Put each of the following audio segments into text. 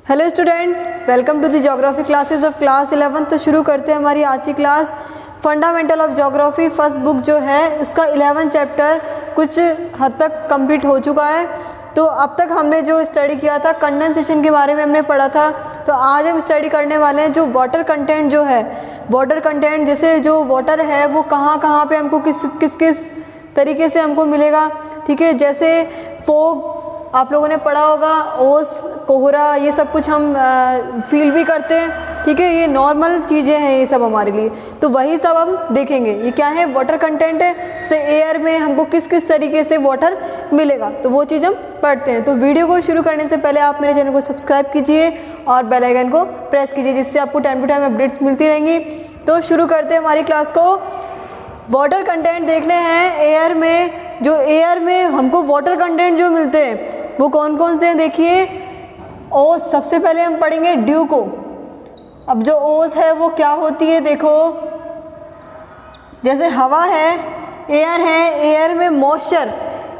Hello student, welcome to the geography classes of class 11। तो शुरू करते हैं हमारी आज की class. Fundamental of geography first book जो है उसका 11 चैप्टर कुछ हद तक कंप्लीट हो चुका है। तो अब तक हमने जो स्टडी किया था कंडेंसेशन के बारे में हमने पढ़ा था। तो आज हम स्टडी करने वाले हैं जो वाटर कंटेंट जो है, वाटर कंटेंट जैसे जो वाटर है वो कहाँ कहाँ पे हमको किस किस तरीके से हमको मिलेगा। ठीक है, जैसे फोग आप लोगों ने पढ़ा होगा, ओस, कोहरा, ये सब कुछ हम फील भी करते हैं। ठीक है, ये नॉर्मल चीज़ें हैं ये सब हमारे लिए। तो वही सब हम देखेंगे। ये क्या है, वाटर कंटेंट है, से एयर में हमको किस किस तरीके से वाटर मिलेगा, तो वो चीज़ हम पढ़ते हैं। तो वीडियो को शुरू करने से पहले आप मेरे चैनल को सब्सक्राइब कीजिए और बेल आइकन को प्रेस कीजिए, जिससे आपको टाइम टू टाइम अपडेट्स मिलती रहेंगी। तो शुरू करते हैं हमारी क्लास को। वाटर कंटेंट देखने हैं एयर में। जो एयर में हमको वाटर कंटेंट जो मिलते हैं वो कौन कौन से हैं देखिए। ओस, सबसे पहले हम पढ़ेंगे ड्यू को। अब जो ओस है वो क्या होती है देखो, जैसे हवा है, एयर है, एयर में मॉइस्चर,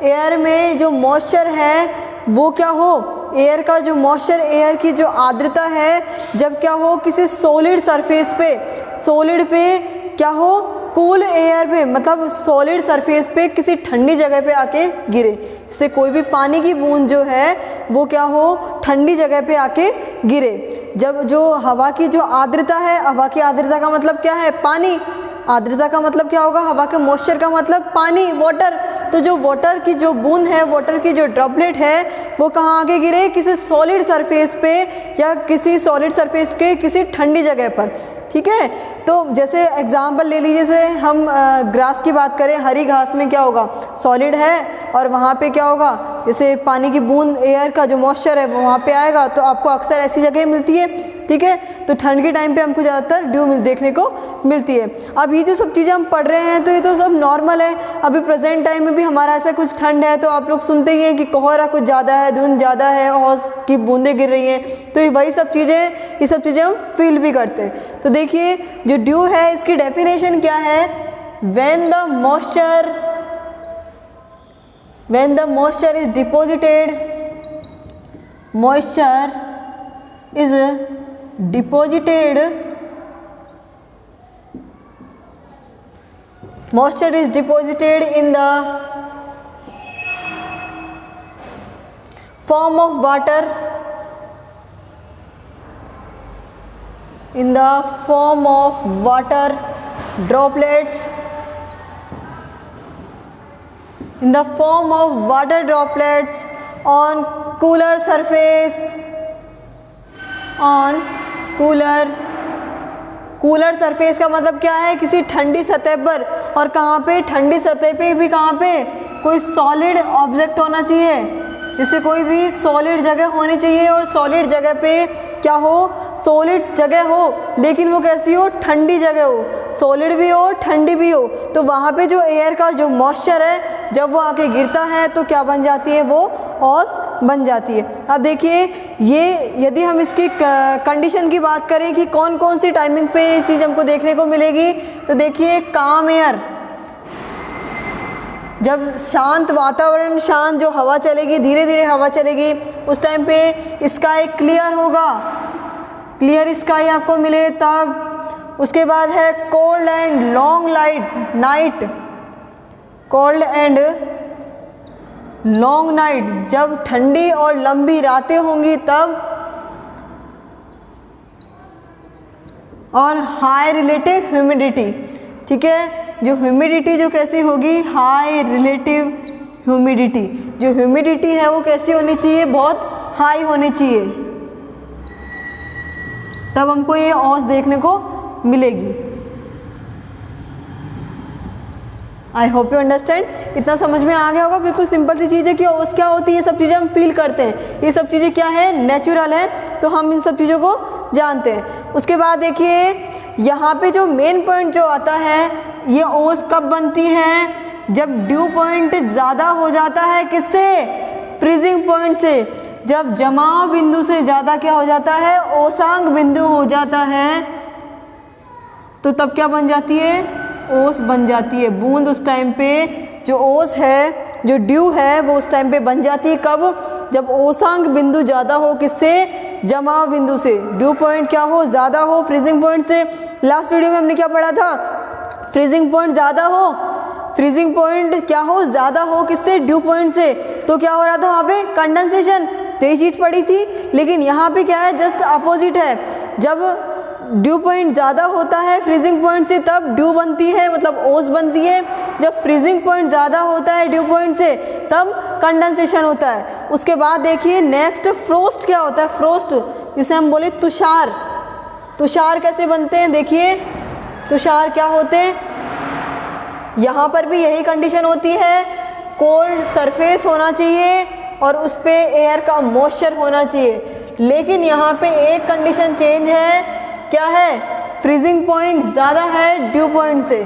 एयर में जो मॉइस्चर है वो क्या हो, एयर का जो मॉइस्चर, एयर की जो आर्द्रता है, जब क्या हो किसी सॉलिड सरफेस पे, सॉलिड पे क्या हो, कूल एयर पे, मतलब सॉलिड सरफेस पे किसी ठंडी जगह पे आके गिरे। जैसे कोई भी पानी की बूंद जो है वो क्या हो, ठंडी जगह पे आके गिरे। जब जो हवा की जो आर्द्रता है, हवा की आर्द्रता का मतलब क्या है, पानी। आर्द्रता का मतलब क्या होगा, हवा के मॉइस्चर का मतलब पानी, वाटर। तो जो वाटर की जो बूंद है, वाटर की जो ड्रॉपलेट है वो कहाँ आके गिरे, किसी सॉलिड सरफेस पे या किसी सॉलिड सरफेस के किसी ठंडी जगह पर। ठीक है, तो जैसे एग्जाम्पल ले लीजिए, जैसे हम ग्रास की बात करें, हरी घास में क्या होगा, सॉलिड है और वहाँ पे क्या होगा, जैसे पानी की बूंद, एयर का जो मॉइस्चर है वो वहाँ पे आएगा। तो आपको अक्सर ऐसी जगह मिलती है। ठीक है, तो ठंड के टाइम पे हमको ज़्यादातर ड्यू देखने को मिलती है। अब ये जो सब चीज़ें हम पढ़ रहे हैं तो ये तो सब नॉर्मल है। अभी प्रेजेंट टाइम में भी हमारा ऐसा कुछ ठंड है तो आप लोग सुनते ही हैं कि कोहरा कुछ ज़्यादा है, धुंध ज़्यादा है, ओस की बूंदें गिर रही हैं। तो ये वही सब चीज़ें, ये सब चीज़ें हम फील भी करते हैं। तो देखिए जो ड्यू है इसकी डेफिनेशन क्या है, when the moisture is deposited, moisture is deposited in the form of water, droplets, in the form of water droplets on cooler surface, on cooler surface का मतलब क्या है, किसी ठंडी सतह पर। और कहाँ पे, ठंडी सतह पे भी कहाँ पे, कोई सॉलिड ऑब्जेक्ट होना चाहिए, जैसे कोई भी सॉलिड जगह होनी चाहिए। और सॉलिड जगह पे क्या हो, सॉलिड जगह हो लेकिन वो कैसी हो, ठंडी जगह हो, सॉलिड भी हो ठंडी भी हो। तो वहाँ पे जो एयर का जो मॉइस्चर है जब वो आके गिरता है तो क्या बन जाती है, वो ओस बन जाती है। अब देखिए ये, यदि हम इसकी कंडीशन की बात करें कि कौन कौन सी टाइमिंग पे ये चीज़ हमको देखने को मिलेगी, तो देखिए काम एयर, जब शांत वातावरण, शांत जो हवा चलेगी, धीरे धीरे हवा चलेगी, उस टाइम पे स्काई क्लियर होगा, क्लियर स्काई आपको मिले तब। उसके बाद है cold and long night, cold and long night, जब ठंडी और लंबी रातें होंगी तब। और हाई रिलेटिव ह्यूमिडिटी, ठीक है, जो ह्यूमिडिटी जो कैसी होगी, हाई रिलेटिव ह्यूमिडिटी, जो ह्यूमिडिटी है वो कैसी होनी चाहिए, बहुत हाई होनी चाहिए, तब हमको ये ओस देखने को मिलेगी। आई होप यू अंडरस्टैंड। इतना समझ में आ गया होगा, बिल्कुल सिंपल सी चीज़ है कि ओस क्या होती है, ये सब चीज़ें हम फील करते हैं, ये सब चीज़ें क्या है, नेचुरल है, तो हम इन सब चीज़ों को जानते हैं। उसके बाद देखिए यहाँ पे जो मेन पॉइंट जो आता है, ये ओस कब बनती है, जब ड्यू पॉइंट ज़्यादा हो जाता है, किससे, फ्रीजिंग पॉइंट से। जब जमाव बिंदु से ज़्यादा क्या हो जाता है, ओसांग बिंदु हो जाता है, तो तब क्या बन जाती है, ओस बन जाती है। बूंद उस टाइम पे जो ओस है, जो ड्यू है, वो उस टाइम पे बन जाती है। कब, जब ओसांग बिंदु ज़्यादा हो, किससे, जमाव बिंदु से, ड्यू पॉइंट क्या हो, ज़्यादा हो फ्रीजिंग पॉइंट से। लास्ट वीडियो में हमने क्या पढ़ा था, फ्रीजिंग पॉइंट ज़्यादा हो, फ्रीजिंग पॉइंट क्या हो, ज़्यादा हो किससे, ड्यू पॉइंट से, तो क्या हो रहा था वहाँ पे, कंडेंसेशन। तो ये चीज़ पढ़ी थी। लेकिन यहाँ पे क्या है, जस्ट अपोजिट है। जब ड्यू पॉइंट ज़्यादा होता है फ्रीजिंग पॉइंट से तब ड्यू बनती है, मतलब ओस बनती है। जब फ्रीजिंग पॉइंट ज़्यादा होता है ड्यू पॉइंट से तब कंडेंसेशन होता है। उसके बाद देखिए नेक्स्ट फ्रोस्ट क्या होता है, फ्रोस्ट जिसे हम बोले तुषार। तुषार कैसे बनते हैं, देखिए तुषार क्या होते हैं, यहाँ पर भी यही कंडीशन होती है, कोल्ड सरफेस होना चाहिए और उस पर एयर का मॉइस्चर होना चाहिए। लेकिन यहाँ पे एक कंडीशन चेंज है, क्या है, फ्रीजिंग पॉइंट ज़्यादा है ड्यू पॉइंट से।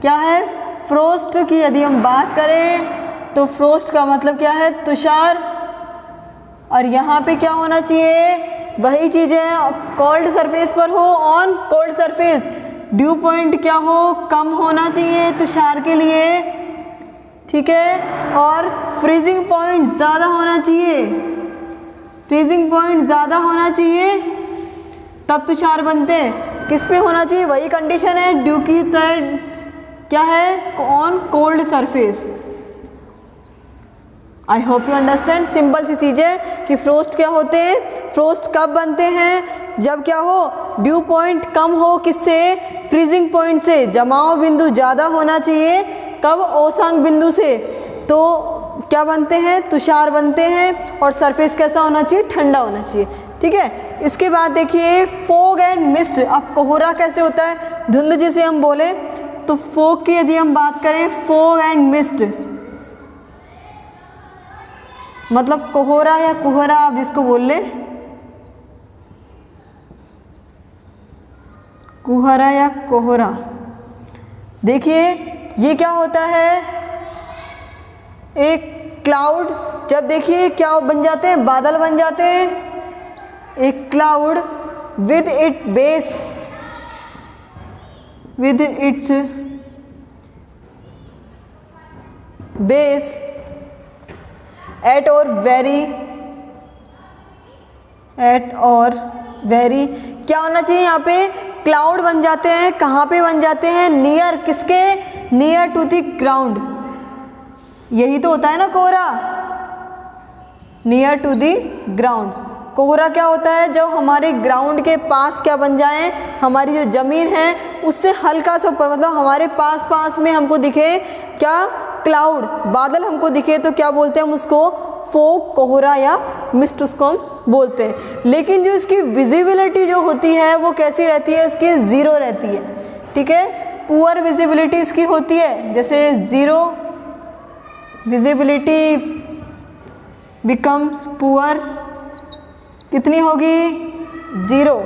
क्या है, फ्रोस्ट की यदि हम बात करें तो फ्रोस्ट का मतलब क्या है, तुषार। और यहाँ पे क्या होना चाहिए, वही चीज़ें कोल्ड सरफेस पर हो, on cold surface due point क्या हो, कम होना चाहिए तुषार के लिए, ठीक है। और फ्रीजिंग पॉइंट ज़्यादा होना चाहिए, फ्रीजिंग पॉइंट ज़्यादा होना चाहिए तब तुषार बनते हैं। किस पे होना चाहिए, वही कंडीशन है ड्यू की तरह, क्या है, on cold surface. I hope you understand. Simple सी चीज़ें कि फ्रोस्ट क्या होते हैं, फ्रोस्ट कब बनते हैं, जब क्या हो, ड्यू पॉइंट कम हो किससे, फ्रीजिंग पॉइंट से, जमाव बिंदु ज़्यादा होना चाहिए कब, ओसांग बिंदु से, तो क्या बनते हैं, तुषार बनते हैं। और सरफेस कैसा होना चाहिए, ठंडा होना चाहिए, ठीक है। इसके बाद देखिए फोग एंड मिस्ट। अब कोहरा कैसे होता है, धुंध जिसे हम बोले, तो फोग की यदि हम बात करें, फोग एंड मिस्ट मतलब कोहरा या कुहरा आप जिसको बोल ले, कुहरा या कोहरा। देखिए ये क्या होता है, एक क्लाउड, जब देखिए क्या बन जाते हैं, बादल बन जाते हैं। एक cloud with it base, with its base at और वेरी क्या होना चाहिए, यहाँ पे क्लाउड बन जाते हैं। कहाँ पे बन जाते हैं, नियर किसके, नियर टू द ग्राउंड। यही तो होता है ना कोहरा, नियर टू द ग्राउंड। कोहरा क्या होता है, जब हमारे ग्राउंड के पास क्या बन जाए, हमारी जो ज़मीन है उससे हल्का सा ऊपर, मतलब हमारे पास में हमको दिखे क्या, क्लाउड, बादल हमको दिखे तो क्या बोलते हैं हम उसको, फोग, कोहरा या मिस्ट उसको हम बोलते हैं। लेकिन जो इसकी विजिबिलिटी जो होती है वो कैसी रहती है, इसकी ज़ीरो रहती है, ठीक है। पुअर विजिबिलिटी इसकी होती है, जैसे ज़ीरो विजिबिलिटी बिकम्स पुअर, कितनी होगी, ज़ीरो,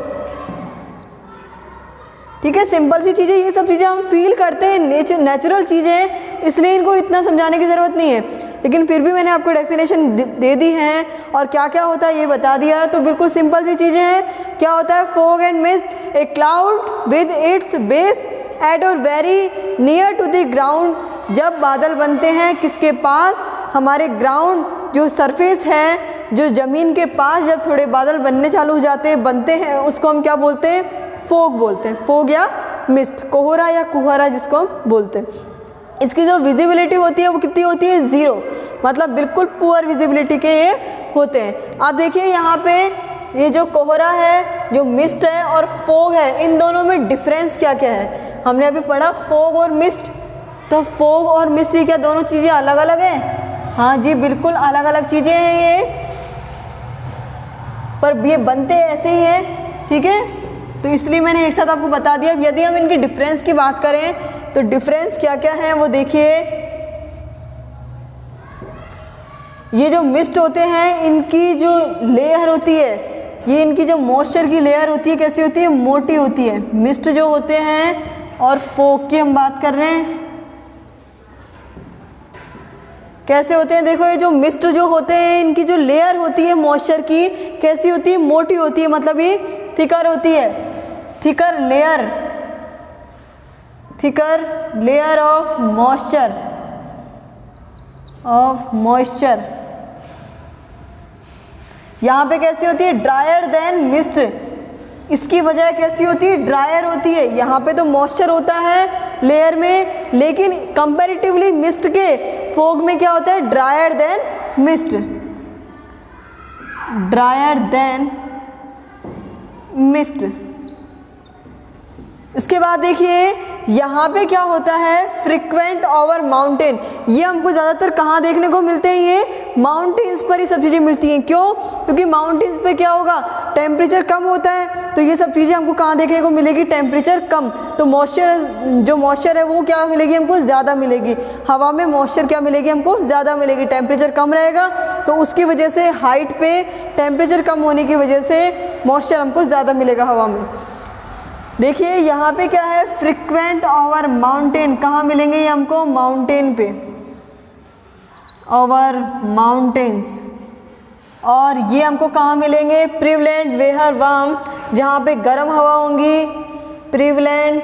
ठीक है। सिंपल सी चीज़ें, ये सब चीज़ें हम फील करते हैं, नेचुरल चीज़ें, इसलिए इनको इतना समझाने की ज़रूरत नहीं है। लेकिन फिर भी मैंने आपको डेफिनेशन दे दी है और क्या क्या होता है ये बता दिया, तो बिल्कुल सिंपल सी चीज़ें हैं। क्या होता है, fog and mist, a cloud with its base at और very near to the ground. जब बादल बनते हैं किसके पास, हमारे ग्राउंड जो सरफेस है, जो ज़मीन के पास जब थोड़े बादल बनने चालू हो जाते हैं, बनते हैं, उसको हम क्या बोलते हैं, फोग बोलते हैं। फोग या मिस्ट, कोहरा या कुहरा जिसको हम बोलते हैं। इसकी जो विजिबिलिटी होती है वो कितनी होती है, ज़ीरो, मतलब बिल्कुल पुअर विजिबिलिटी के ये होते हैं। आप देखिए यहाँ पे ये जो कोहरा है, जो मिस्ट है और फोग है, इन दोनों में डिफरेंस क्या क्या है, हमने अभी पढ़ा फोग और मिस्ट। तो फोग और मिस्ट क्या दोनों चीज़ें अलग अलग हैं, हाँ जी बिल्कुल अलग अलग चीज़ें हैं ये, पर ये बनते ऐसे ही हैं, ठीक है। तो इसलिए मैंने एक साथ आपको बता दिया। यदि हम इनकी डिफरेंस की बात करें तो डिफरेंस क्या क्या है वो देखिए। ये जो मिस्ट होते हैं, इनकी जो लेयर होती है, ये इनकी जो मॉइस्चर की लेयर होती है कैसी होती है, मोटी होती है, मिस्ट जो होते हैं। और फोग की हम बात कर रहे हैं, कैसे होते हैं, देखो ये जो मिस्ट जो होते हैं, इनकी जो लेयर होती है मॉइस्चर की कैसी होती है, मोटी होती है, मतलब ये थिकर होती है, थिकर लेयर ऑफ मॉइस्चर। यहाँ पे कैसी होती है, ड्रायर देन मिस्ट, इसकी वजह कैसी होती है, ड्रायर होती है। यहाँ पे तो मॉइस्चर होता है लेयर में, लेकिन कंपैरेटिवली मिस्ट के फॉग में क्या होता है, drier than mist, drier than mist. इसके बाद देखिए यहाँ पे क्या होता है, फ्रीक्वेंट ओवर माउंटेन, ये हमको ज़्यादातर कहाँ देखने को मिलते हैं, ये माउंटेन्स पर ही सब चीज़ें मिलती हैं। क्यों, क्योंकि माउंटेन्स पे क्या होगा, टेम्परेचर कम होता है, तो ये सब चीज़ें हमको कहाँ देखने को मिलेगी, टेम्परेचर कम, तो मॉइस्चर, जो मॉइस्चर है वो क्या मिलेगी हमको, ज़्यादा मिलेगी। हवा में मॉइस्चर क्या मिलेगी हमको, ज़्यादा मिलेगी, टेम्परेचर कम रहेगा, तो उसकी वजह से हाइट पे टेम्परेचर कम होने की वजह से मॉइस्चर हमको ज़्यादा मिलेगा हवा में। देखिए यहाँ पे क्या है, फ्रीक्वेंट ओवर माउंटेन, कहाँ मिलेंगे ये हमको, माउंटेन पे, ओवर माउंटेन्स। और ये हमको कहाँ मिलेंगे, प्रिवलेंट वेहर वार्म, जहाँ पे गर्म हवा होंगी, प्रिवलेंट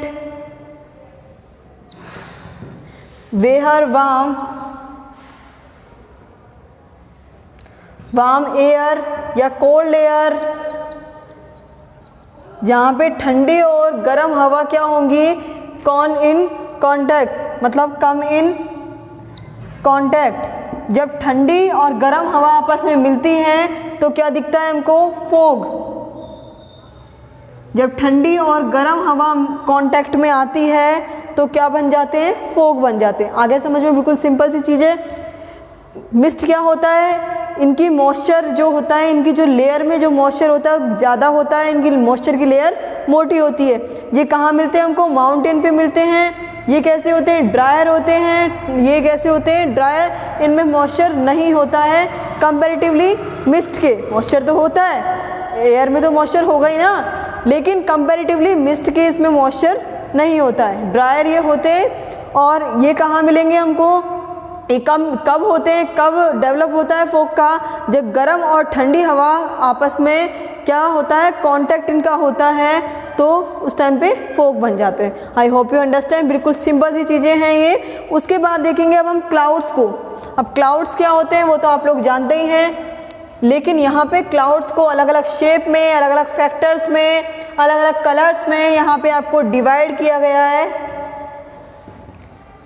वेहर वार्म, वार्म एयर या कोल्ड एयर, जहाँ पे ठंडी और गर्म हवा क्या होंगी, कॉन इन कांटेक्ट, मतलब कम इन कांटेक्ट। जब ठंडी और गर्म हवा आपस में मिलती हैं तो क्या दिखता है हमको, फॉग। जब ठंडी और गर्म हवा कांटेक्ट में आती है तो क्या बन जाते हैं, फॉग बन जाते हैं। आगे समझ में, बिल्कुल सिंपल सी चीज़ है। मिस्ट क्या होता है, इनकी मॉइस्चर जो होता है, इनकी जो लेयर में जो मॉइस्चर होता है ज़्यादा होता है, इनकी मॉइस्चर की लेयर मोटी होती है। ये कहाँ मिलते हैं हमको, माउंटेन पे मिलते हैं। ये कैसे होते हैं, ड्रायर होते हैं। ये कैसे होते हैं, ड्रायर, इनमें मॉइस्चर नहीं होता है कंपैरेटिवली मिस्ट के। मॉइस्चर तो होता है, एयर में तो मॉइस्चर होगा ही ना, लेकिन कंपैरेटिवली मिस्ट के इसमें मॉइस्चर नहीं होता है, ड्रायर ये होते हैं। और ये कहाँ मिलेंगे हमको, ये कब होते हैं, कब डेवलप होता है फॉग का, जब गर्म और ठंडी हवा आपस में क्या होता है, कांटेक्ट इनका होता है, तो उस टाइम पे फॉग बन जाते हैं। आई होप यू अंडरस्टैंड, बिल्कुल सिंपल सी चीज़ें हैं ये। उसके बाद देखेंगे अब हम क्लाउड्स को। अब क्लाउड्स क्या होते हैं वो तो आप लोग जानते ही हैं, लेकिन यहाँ पे क्लाउड्स को अलग अलग शेप में, अलग अलग फैक्टर्स में, अलग अलग कलर्स में यहाँ पे आपको डिवाइड किया गया है।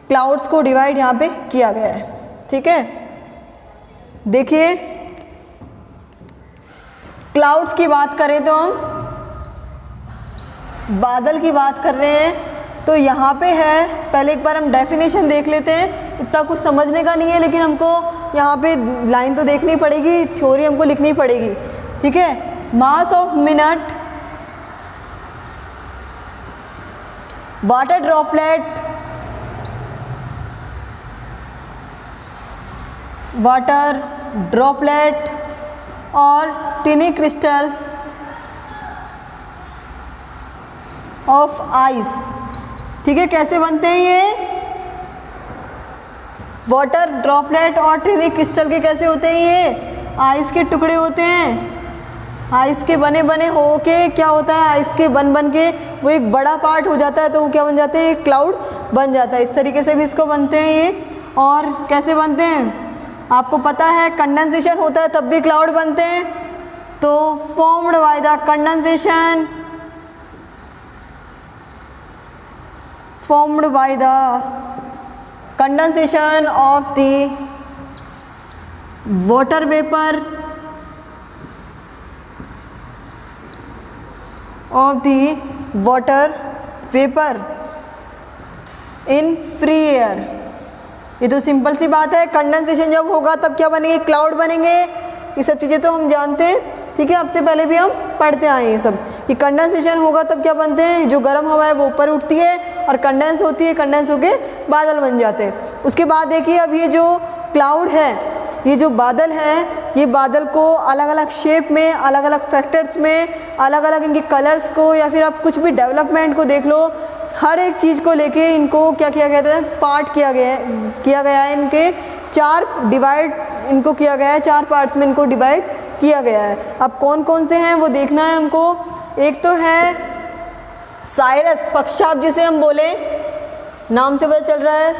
क्लाउड्स को डिवाइड यहाँ पे किया गया है, ठीक है। देखिए क्लाउड्स की बात करें तो हम बादल की बात कर रहे हैं, तो यहाँ पे है, पहले एक बार हम डेफिनेशन देख लेते हैं। इतना कुछ समझने का नहीं है, लेकिन हमको यहाँ पे लाइन तो देखनी पड़ेगी, थ्योरी हमको लिखनी पड़ेगी, ठीक है। Mass of minute, water droplet, water droplet और टिनी क्रिस्टल्स ऑफ आइस, ठीक है। कैसे बनते हैं ये, वाटर ड्रॉपलेट और टिनी क्रिस्टल के कैसे होते हैं, ये आइस के टुकड़े होते हैं। आइस के बने बने हो के क्या होता है, आइस के बन के वो एक बड़ा पार्ट हो जाता है, तो वो क्या बन जाते हैं, क्लाउड बन जाता है। इस तरीके से भी इसको बनते हैं ये। और कैसे बनते हैं आपको पता है, कंडेंसेशन होता है तब भी क्लाउड बनते हैं, तो formed by the condensation, formed by the condensation of the water vapor in free air। ये तो सिंपल सी बात है, कंडेंसेशन जब होगा तब क्या बनेंगे, क्लाउड बनेंगे। ये सब चीज़ें तो हम जानते हैं, ठीक है, अब से पहले भी हम पढ़ते आए हैं ये सब, कि कंडेंसेशन होगा तब क्या बनते हैं, जो गर्म हवा है वो ऊपर उठती है और कंडेंस होती है, कंडेंस होके बादल बन जाते हैं। उसके बाद देखिए अब ये जो क्लाउड है, ये जो बादल है, ये बादल को अलग अलग शेप में, अलग अलग फैक्टर्स में, अलग अलग इनके कलर्स को, या फिर आप कुछ भी डेवलपमेंट को देख लो, हर एक चीज़ को लेके इनको क्या किया गया है, पार्ट किया गया है। इनके चार डिवाइड इनको किया गया है, चार पार्ट्स में इनको डिवाइड किया गया है। अब कौन कौन से हैं वो देखना है हमको। एक तो है साइरस, पक्षाप जिसे हम बोले, नाम से पता चल रहा है,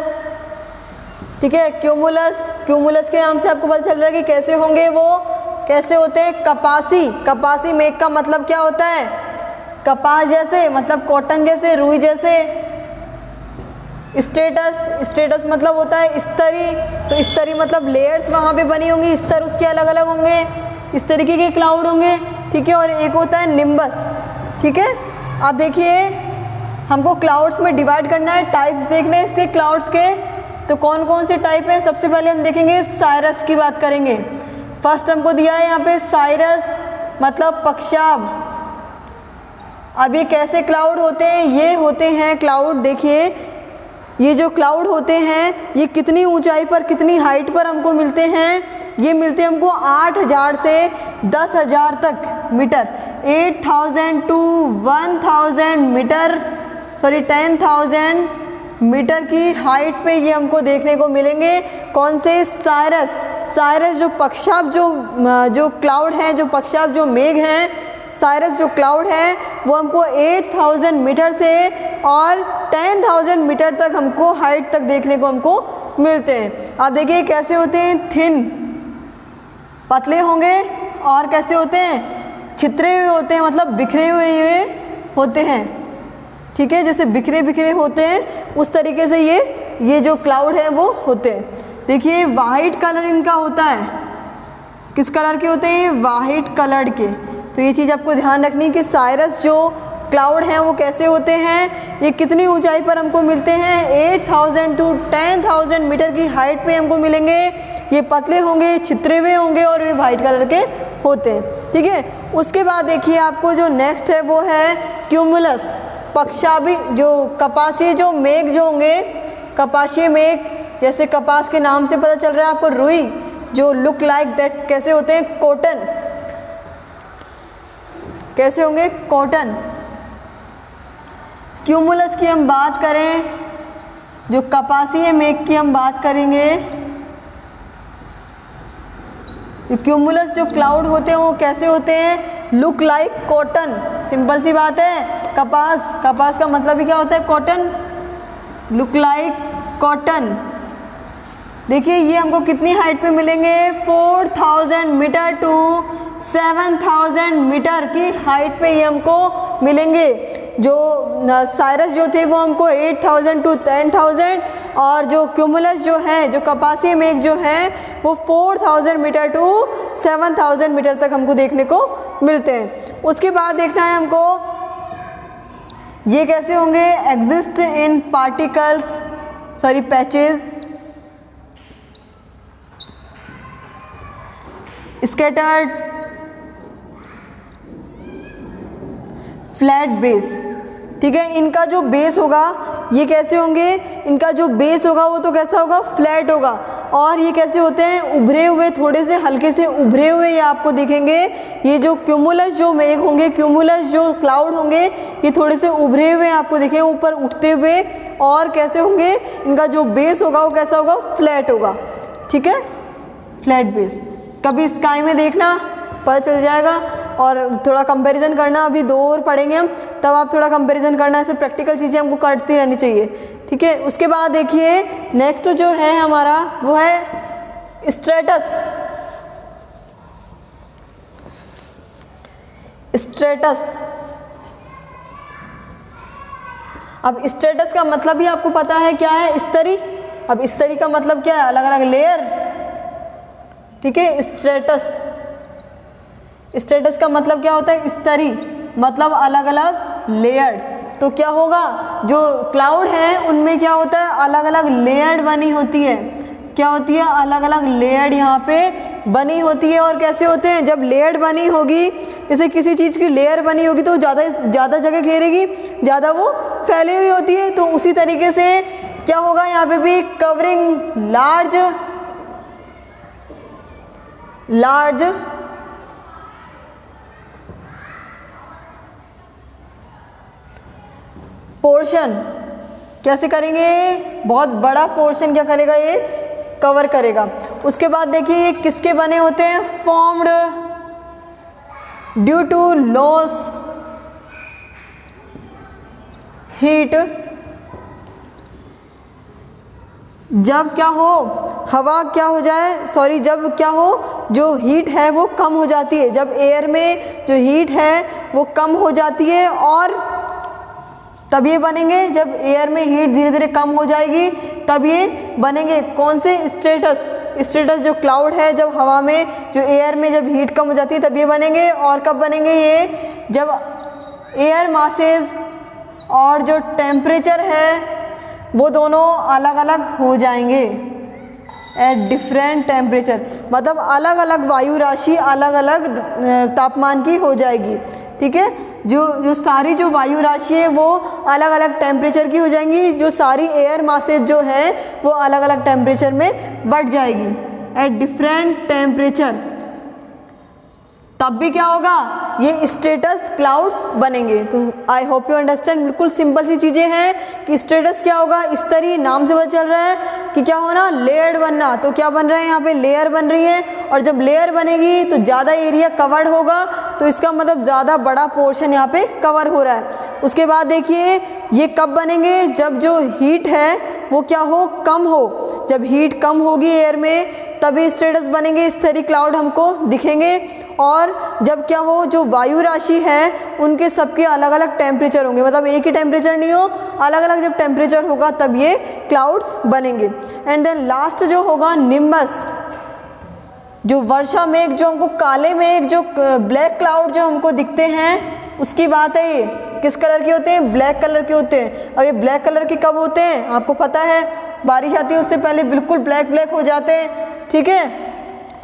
ठीक है। क्यूमुलस, क्यूमुलस के नाम से आपको पता चल रहा है कि कैसे होंगे वो कैसे होते हैं, कपासी। कपासी मेघ का मतलब क्या होता है, कपास जैसे, मतलब कॉटन जैसे, रुई जैसे। स्टेटस, स्टेटस मतलब होता है स्तरी, तो स्तरी मतलब लेयर्स वहाँ पे बनी होंगी, स्तर उसके अलग अलग होंगे, इस तरीके के क्लाउड होंगे, ठीक है। और एक होता है निम्बस, ठीक है। आप देखिए हमको क्लाउड्स में डिवाइड करना है, टाइप्स देखने हैं इसके क्लाउड्स के, तो कौन कौन से टाइप हैं। सबसे पहले हम देखेंगे साइरस की बात करेंगे। फर्स्ट हमको दिया है यहाँ पे साइरस मतलब पक्षाब। अब ये कैसे क्लाउड होते हैं, ये होते हैं क्लाउड, देखिए ये जो क्लाउड होते हैं ये कितनी ऊंचाई पर, कितनी हाइट पर हमको मिलते हैं, ये मिलते हैं हमको 8000 से 10,000 तक metre, 8000 to 1000 metre, sorry 10,000 metre की हाइट पे ये हमको देखने को मिलेंगे। कौन से, साइरस। साइरस जो पक्षाब जो क्लाउड हैं, जो पक्षाब जो मेघ हैं, साइरस जो क्लाउड है वो हमको 8000 मीटर से और 10,000 मीटर तक हमको हाइट तक देखने को हमको मिलते हैं। आप देखिए कैसे होते हैं, थिन, पतले होंगे, और कैसे होते हैं, छितरे हुए होते हैं, मतलब बिखरे हुए होते हैं, ठीक है। जैसे बिखरे बिखरे होते हैं उस तरीके से ये जो क्लाउड है वो होते हैं। देखिए वाइट कलर इनका होता है, किस कलर के होते हैं, वाइट कलर के। तो ये चीज़ आपको ध्यान रखनी कि साइरस जो क्लाउड हैं वो कैसे होते हैं, ये कितनी ऊंचाई पर हमको मिलते हैं, 8000 टू 10,000 मीटर की हाइट पे हमको मिलेंगे। ये पतले होंगे, छितरे हुए होंगे और ये वाइट कलर के होते हैं, ठीक है। उसके बाद देखिए आपको जो नेक्स्ट है वो है क्यूमुलस, पक्षाबी जो कपासी जो मेघ जो होंगे, कपासी मेघ, जैसे कपास के नाम से पता चल रहा है आपको, रुई जो लुक लाइक दैट, कैसे होते हैं, कॉटन, कैसे होंगे, कॉटन। क्यूमुलस की हम बात करें, जो कपासी है मेघ की हम बात करेंगे, तो क्यूमुलस जो क्लाउड होते हैं वो कैसे होते हैं, लुक लाइक कॉटन। सिंपल सी बात है, कपास, कपास का मतलब ही क्या होता है, कॉटन, लुक लाइक कॉटन। देखिए ये हमको कितनी हाइट पे मिलेंगे, 4000 मीटर टू 7000 मीटर की हाइट पे ये हमको मिलेंगे। जो साइरस जो थे वो हमको 8000 टू 10,000, और जो क्यूमुलस जो है, जो कपासी मेघ जो है वो 4000 मीटर टू 7000 मीटर तक हमको देखने को मिलते हैं। उसके बाद देखना है हमको ये कैसे होंगे, exist in particles, sorry patches, scattered, flat base, ठीक है। इनका जो बेस होगा ये कैसे होंगे, इनका जो बेस होगा वो तो कैसा होगा, फ्लैट होगा। और ये कैसे होते हैं, उभरे हुए, थोड़े से हल्के से उभरे हुए ये आपको दिखेंगे। ये जो क्यूमुलस जो मेघ होंगे, क्यूमुलस जो क्लाउड होंगे, ये थोड़े से उभरे हुए आपको दिखेंगे, ऊपर उठते हुए। और कैसे होंगे, इनका जो बेस होगा वो कैसा होगा, फ्लैट होगा, ठीक है, फ्लैट बेस। कभी स्काई में देखना, पता चल जाएगा। और थोड़ा कंपैरिजन करना, अभी 2 और पढ़ेंगे हम, तब आप थोड़ा कंपैरिजन करना, ऐसे प्रैक्टिकल चीज़ें हमको करती रहनी चाहिए, ठीक है। उसके बाद देखिए नेक्स्ट जो है हमारा वो है स्ट्रेटस। स्ट्रेटस, अब स्ट्रेटस का मतलब भी आपको पता है क्या है, स्तरी। अब स्तरी का मतलब क्या है, अलग अलग लेयर, ठीक है। स्ट्रेटस, स्ट्रेटस का मतलब क्या होता है, स्तरी, मतलब अलग अलग लेयर। तो क्या होगा, जो क्लाउड है उनमें क्या होता है, अलग अलग लेयर बनी होती है। क्या होती है, अलग अलग लेयर यहाँ पे बनी होती है। और कैसे होते हैं, जब लेयर बनी होगी, जैसे किसी चीज़ की लेयर बनी होगी तो ज़्यादा जगह घेरेगी, ज़्यादा वो फैली हुई होती है। तो उसी तरीके से क्या होगा, यहाँ पे भी कवरिंग लार्ज पोर्शन, कैसे करेंगे, बहुत बड़ा पोर्शन क्या करेगा, ये कवर करेगा। उसके बाद देखिए ये किसके बने होते हैं, formed due to loss heat, जब क्या हो, हवा क्या हो जाए, सॉरी जब क्या हो, जो हीट है वो कम हो जाती है, जब एयर में जो हीट है वो कम हो जाती है और तब ये बनेंगे, जब एयर में हीट धीरे धीरे कम हो जाएगी तब ये बनेंगे। कौन से स्ट्रेटस जो क्लाउड है, जब हवा में जो एयर में जब हीट कम हो जाती है तब ये बनेंगे। और कब बनेंगे ये, जब एयर मासेस और जो टेम्परेचर है वो दोनों अलग अलग हो जाएंगे एट डिफरेंट टेम्परेचर, मतलब अलग अलग वायु राशि अलग अलग तापमान की हो जाएगी। ठीक है, जो सारी जो वायु राशि है वो अलग अलग टेम्परेचर की हो जाएंगी, जो सारी एयर मासेज जो है वो अलग अलग टेम्परेचर में बढ़ जाएगी एट डिफरेंट टेम्परेचर। तब भी क्या होगा, ये स्ट्रेटस क्लाउड बनेंगे। तो आई होप यू अंडरस्टैंड, बिल्कुल सिंपल सी चीज़ें हैं कि स्ट्रेटस क्या होगा, इस तरह नाम से पता चल रहा है कि क्या होना, लेयर्ड बनना। तो क्या बन रहा है यहाँ पे, लेयर बन रही है, और जब लेयर बनेगी तो ज़्यादा एरिया कवर्ड होगा, तो इसका मतलब ज़्यादा बड़ा पोर्शन यहाँ पे कवर हो रहा है। उसके बाद देखिए ये कब बनेंगे, जब जो हीट है वो क्या हो, कम हो। जब हीट कम होगी एयर में तभी स्ट्रेटस बनेंगे, इस तरह क्लाउड हमको दिखेंगे। और जब क्या हो, जो वायु राशि है उनके सबके अलग अलग टेम्परेचर होंगे, मतलब एक ही टेम्परेचर नहीं हो, अलग अलग जब टेम्परेचर होगा तब ये क्लाउड्स बनेंगे। एंड देन लास्ट जो होगा निम्बस, जो वर्षा मेघ, जो हमको काले मेघ, जो ब्लैक क्लाउड जो हमको दिखते हैं उसकी बात है। ये किस कलर के होते हैं, ब्लैक कलर के होते हैं। अब ये ब्लैक कलर के कब होते हैं, आपको पता है, बारिश आती है उससे पहले बिल्कुल ब्लैक ब्लैक हो जाते हैं। ठीक है,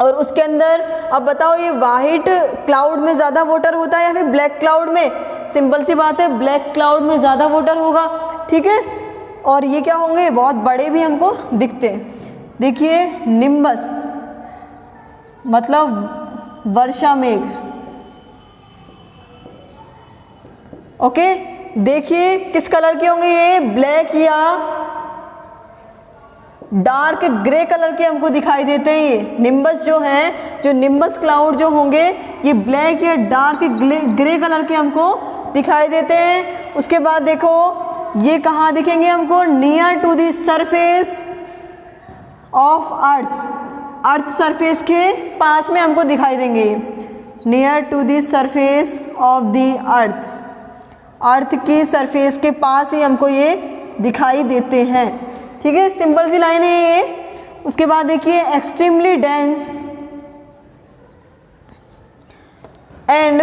और उसके अंदर अब बताओ ये वाइट क्लाउड में ज़्यादा वाटर होता है या फिर ब्लैक क्लाउड में, सिंपल सी बात है ब्लैक क्लाउड में ज़्यादा वाटर होगा। ठीक है, और ये क्या होंगे, बहुत बड़े भी हमको दिखते हैं। देखिए निम्बस मतलब वर्षा मेघ। ओके, देखिए किस कलर के होंगे ये, ब्लैक या डार्क ग्रे कलर के हमको दिखाई देते हैं। ये निम्बस जो हैं, जो निम्बस क्लाउड जो होंगे ये ब्लैक या डार्क ग्रे कलर के हमको दिखाई देते हैं। उसके बाद देखो ये कहाँ दिखेंगे हमको, near to the surface of earth surface के पास में हमको दिखाई देंगे। Near to the surface of the earth की सरफेस के पास ही हमको ये दिखाई देते हैं। ठीक है, सिंपल सी लाइन है ये। उसके बाद देखिए एक्सट्रीमली डेंस एंड,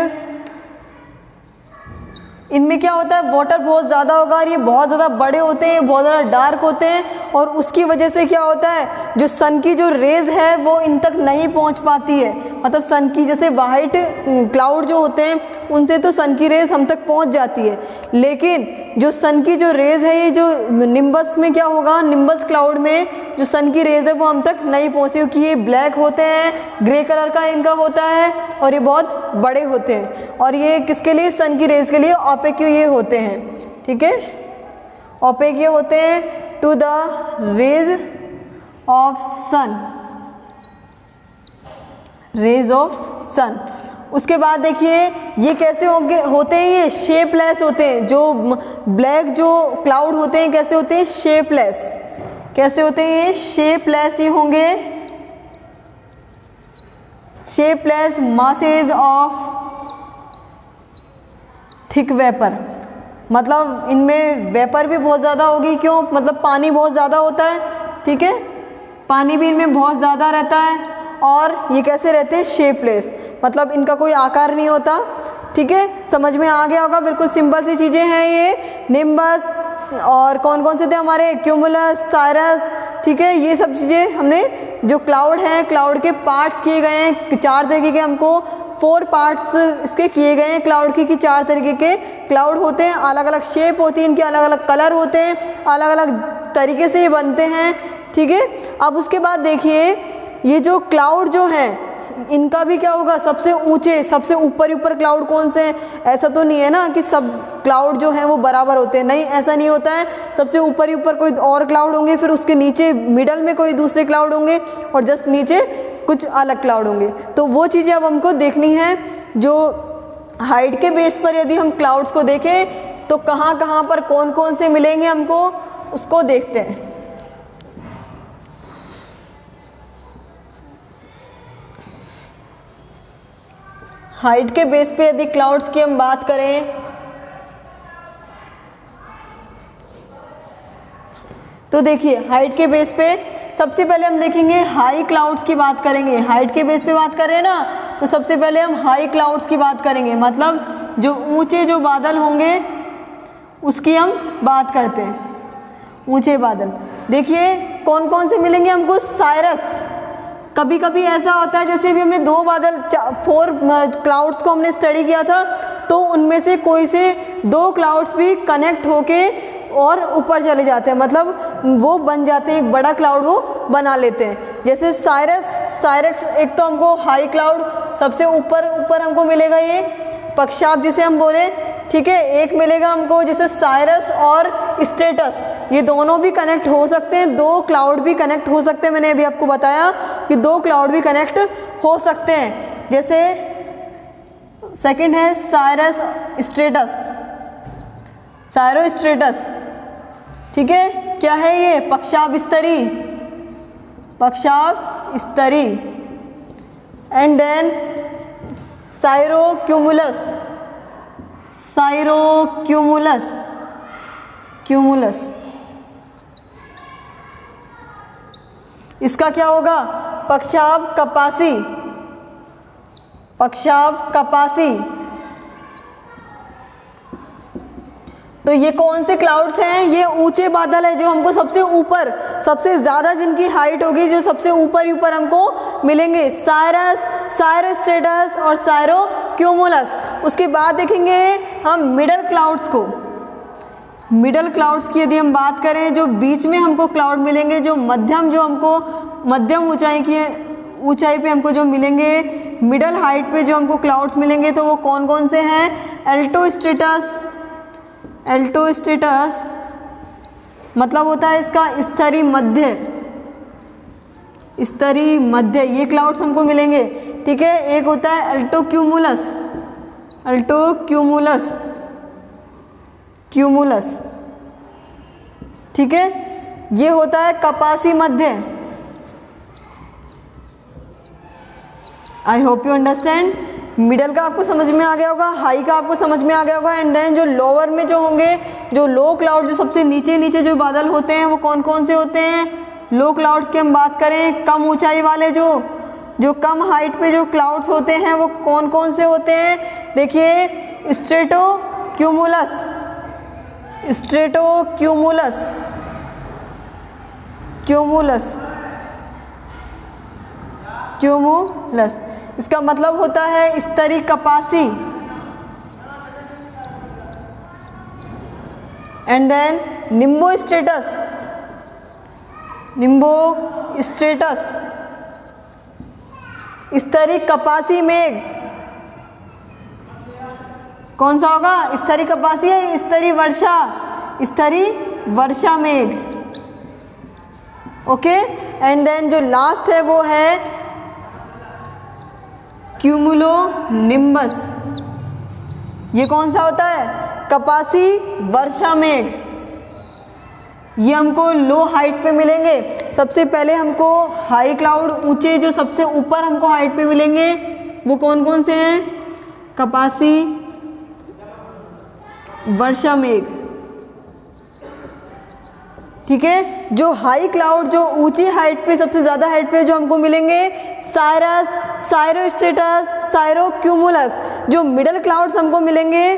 इनमें क्या होता है, वाटर बहुत ज़्यादा होगा और ये बहुत ज़्यादा बड़े होते हैं, बहुत ज़्यादा डार्क होते हैं, और उसकी वजह से क्या होता है, जो सन की जो रेज़ है वो इन तक नहीं पहुंच पाती है। मतलब सन की, जैसे वाइट क्लाउड जो होते हैं उनसे तो सन की रेज़ हम तक पहुंच जाती है, लेकिन जो सन की जो रेज़ है, ये जो निम्बस में क्या होगा, निम्बस क्लाउड में जो सन की रेज़ है वो हम तक नहीं पहुँचती, क्योंकि ये ब्लैक होते हैं, ग्रे कलर का इनका होता है, और ये बहुत बड़े होते हैं। और ये किसके लिए, सन की रेज़ के लिए ऑपेक ये होते हैं। ठीक है, ऑपेक ये होते हैं to the rays of sun, rays of sun. उसके बाद देखिए ये कैसे होते हैं, ये शेपलेस होते हैं। जो ब्लैक जो क्लाउड होते हैं कैसे होते हैं, शेपलेस। कैसे होते हैं ये, शेपलेस ही होंगे, shapeless masses of thick vapour. मतलब इनमें वेपर भी बहुत ज़्यादा होगी, क्यों, मतलब पानी बहुत ज़्यादा होता है। ठीक है, पानी भी इनमें बहुत ज़्यादा रहता है, और ये कैसे रहते हैं, शेपलेस, मतलब इनका कोई आकार नहीं होता। ठीक है, समझ में आ गया होगा, बिल्कुल सिंपल सी चीज़ें हैं ये। निम्बस और कौन कौन से थे हमारे, क्यूमुलस, साइरस। ठीक है, ये सब चीज़ें हमने, जो क्लाउड हैं, क्लाउड के पार्ट्स किए गए हैं 4 तरीके के, हमको 4 पार्ट्स इसके किए गए हैं क्लाउड की, कि 4 तरीके के क्लाउड होते हैं, अलग अलग शेप होती है इनके, अलग अलग कलर होते हैं, अलग अलग तरीके से ये बनते हैं। ठीक है, अब उसके बाद देखिए ये जो क्लाउड जो हैं इनका भी क्या होगा, सबसे ऊंचे, सबसे ऊपर क्लाउड कौन से हैं। ऐसा तो नहीं है ना कि सब क्लाउड जो हैं वो बराबर होते हैं, नहीं, ऐसा नहीं होता है। सबसे ऊपर कोई और क्लाउड होंगे, फिर उसके नीचे मिडल में कोई दूसरे क्लाउड होंगे, और जस्ट नीचे कुछ अलग क्लाउड होंगे। तो वो चीज़ें अब हमको देखनी है। जो हाइट के बेस पर यदि हम क्लाउड्स को देखें तो कहाँ कहाँ पर कौन कौन से मिलेंगे हमको, उसको देखते हैं। हाइट के बेस पे यदि क्लाउड्स की हम बात करें तो देखिए हाइट के बेस पे सबसे पहले हम देखेंगे हाई क्लाउड्स की बात करेंगे। हाइट के बेस पे बात कर रहे हैं ना, तो सबसे पहले हम हाई क्लाउड्स की बात करेंगे, मतलब जो ऊंचे जो बादल होंगे उसकी हम बात करते हैं। ऊंचे बादल देखिए कौन कौन से मिलेंगे हमको, साइरस। कभी कभी ऐसा होता है जैसे भी हमने 4 क्लाउड्स को हमने स्टडी किया था, तो उनमें से कोई से 2 क्लाउड्स भी कनेक्ट होके और ऊपर चले जाते हैं, मतलब वो बन जाते हैं, एक बड़ा क्लाउड वो बना लेते हैं। जैसे साइरस एक तो हमको हाई क्लाउड सबसे ऊपर हमको मिलेगा, ये पक्षाप जिसे हम बोले, ठीक है। एक मिलेगा हमको जैसे साइरस और स्ट्रेटस, ये दोनों भी कनेक्ट हो सकते हैं, 2 क्लाउड भी कनेक्ट हो सकते हैं। मैंने अभी आपको बताया कि 2 क्लाउड भी कनेक्ट हो सकते हैं। जैसे सेकंड है साइरस स्ट्रेटस, साइरो स्ट्रेटस, ठीक है। क्या है ये, पक्षाप स्तरी, पक्षाप स्तरी। एंड देन साइरोक्यूमुलस, साइरोक्यूमुलस, क्यूमुलस, इसका क्या होगा, पक्षाप कपासी, पक्षाप कपासी। तो ये कौन से क्लाउड्स हैं, ये ऊंचे बादल है जो हमको सबसे ऊपर, सबसे ज़्यादा जिनकी हाइट होगी, जो सबसे ऊपर हमको मिलेंगे, साइरस, साइरोस्ट्रेटस और साइरोक्यूमुलस। उसके बाद देखेंगे हम मिडल क्लाउड्स को। मिडल क्लाउड्स की यदि हम बात करें, जो बीच में हमको क्लाउड मिलेंगे, जो हमको मध्यम ऊंचाई पे हमको जो मिलेंगे, मिडल हाइट पे जो हमको क्लाउड्स मिलेंगे, तो वो कौन कौन से हैं, एल्टोस्ट्रेटस, एल्टोस्ट्रेटस मतलब होता है इसका स्तरी मध्य, स्तरी मध्य, ये क्लाउड्स हमको मिलेंगे, ठीक है। एक होता है एल्टोक्यूमुलस, एल्टोक्यूमुलस, क्यूमुलस, ठीक है। ये होता है कपासी मध्य। I hope you understand. Middle का आपको समझ में आ गया होगा, हाई का आपको समझ में आ गया होगा। एंड देन जो लोअर में जो होंगे, जो लो क्लाउड, जो सबसे नीचे जो बादल होते हैं, वो कौन कौन से होते हैं, लो क्लाउड्स की हम बात करें, कम ऊंचाई वाले जो कम हाइट पे जो क्लाउड्स होते हैं, वो कौन कौन से होते हैं, देखिए स्ट्रेटोक्यूमुलस, स्ट्रेटोक्यूमुलस, क्यूमुलस, क्यूमुलस, इसका मतलब होता है स्तरी कपासी। एंड देन निम्बोस्ट्रेटस, निम्बोस्ट्रेटस, स्तरी कपासी मेघ, कौन सा होगा, स्तरी कपासी है, स्तरी वर्षा, स्तरी वर्षा मेघ, ओके। एंड देन जो लास्ट है वो है क्यूमुलोनिम्बस। ये कौन सा होता है, कपासी वर्षा मेघ। ये हमको लो हाइट पे मिलेंगे। सबसे पहले हमको हाई क्लाउड, ऊंचे जो सबसे ऊपर हमको हाइट पे मिलेंगे, वो कौन कौन से हैं, कपासी वर्षा मेघ, ठीक है। जो हाई क्लाउड, जो ऊंची हाइट पे, सबसे ज़्यादा हाइट पे जो हमको मिलेंगे, साइरस, साइरोस्ट्रेटस, साइरोक्यूमुलस। जो मिडल क्लाउड्स हमको मिलेंगे,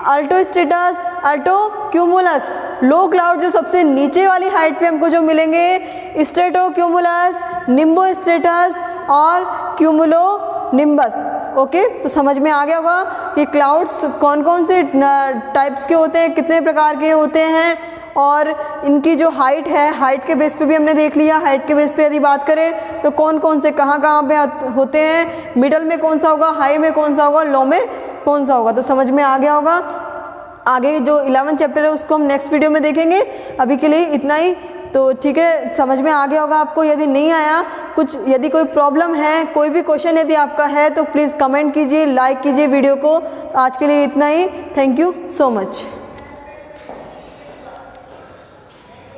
अल्टोस्ट्रेटस, अल्टोक्यूमुलस। लो क्लाउड जो सबसे नीचे वाली हाइट पे हमको जो मिलेंगे, स्ट्रेटोक्यूमुलस, निम्बोस्ट्रेटस और क्यूमुलोनिम्बस। ओके, तो समझ में आ गया होगा ये क्लाउड्स कौन कौन से टाइप्स के होते हैं, कितने प्रकार के होते हैं, और इनकी जो हाइट है, हाइट के बेस पे भी हमने देख लिया। हाइट के बेस पे यदि बात करें तो कौन कौन से कहाँ पे होते हैं, मिडल में कौन सा होगा, हाई में कौन सा होगा, लो में कौन सा होगा। तो समझ में आ गया होगा। आगे जो 11 चैप्टर है उसको हम नेक्स्ट वीडियो में देखेंगे। अभी के लिए इतना ही। तो ठीक है, समझ में आ गया होगा आपको। यदि नहीं आया कुछ, यदि कोई प्रॉब्लम है, कोई भी क्वेश्चन यदि आपका है, तो प्लीज़ कमेंट कीजिए, लाइक कीजिए वीडियो को। तो आज के लिए इतना ही। Thank you so much.